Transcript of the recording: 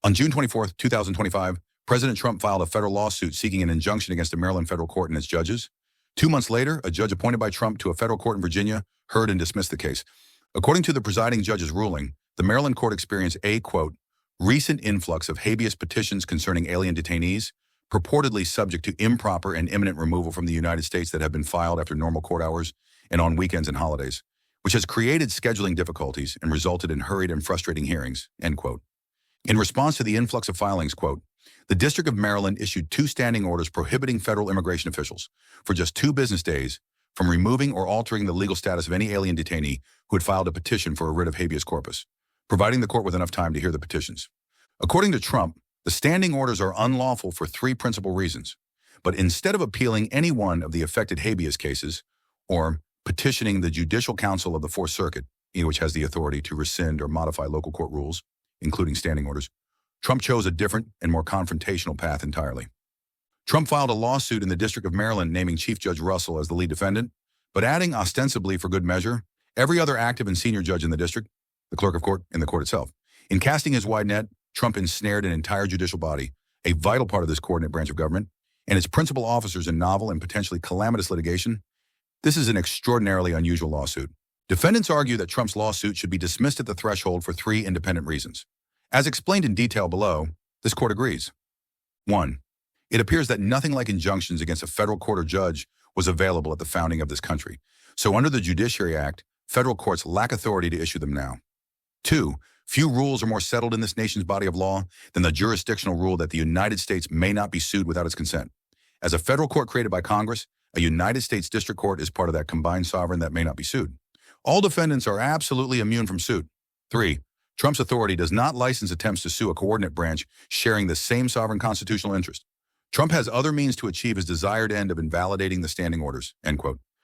On June 24, 2025, President Trump filed a federal lawsuit seeking an injunction against a Maryland federal court and its judges. 2 months later, a judge appointed by Trump to a federal court in Virginia heard and dismissed the case. According to the presiding judge's ruling, the Maryland court experienced a, quote, recent influx of habeas petitions concerning alien detainees, purportedly subject to improper and imminent removal from the United States that have been filed after normal court hours and on weekends and holidays, which has created scheduling difficulties and resulted in hurried and frustrating hearings, end quote. In response to the influx of filings, quote, the District of Maryland issued 2 standing orders prohibiting federal immigration officials for just 2 business days from removing or altering the legal status of any alien detainee who had filed a petition for a writ of habeas corpus, providing the court with enough time to hear the petitions. According to Trump, the standing orders are unlawful for 3 principal reasons. But instead of appealing any one of the affected habeas cases or petitioning the Judicial Council of the Fourth Circuit, which has the authority to rescind or modify local court rules, including standing orders, Trump chose a different and more confrontational path entirely. Trump filed a lawsuit in the District of Maryland naming Chief Judge Russell as the lead defendant, but adding ostensibly for good measure every other active and senior judge in the district, the clerk of court, and the court itself. In casting his wide net, Trump ensnared an entire judicial body, a vital part of this coordinate branch of government, and its principal officers in novel and potentially calamitous litigation. This is an extraordinarily unusual lawsuit. Defendants argue that Trump's lawsuit should be dismissed at the threshold for 3 independent reasons. As explained in detail below, this court agrees. 1. It appears that nothing like injunctions against a federal court or judge was available at the founding of this country. So under the Judiciary Act, federal courts lack authority to issue them now. 2. Few rules are more settled in this nation's body of law than the jurisdictional rule that the United States may not be sued without its consent. As a federal court created by Congress, a United States district court is part of that combined sovereign that may not be sued. All defendants are absolutely immune from suit. 3. Trump's authority does not license attempts to sue a coordinate branch sharing the same sovereign constitutional interest. Trump has other means to achieve his desired end of invalidating the standing orders, end quote.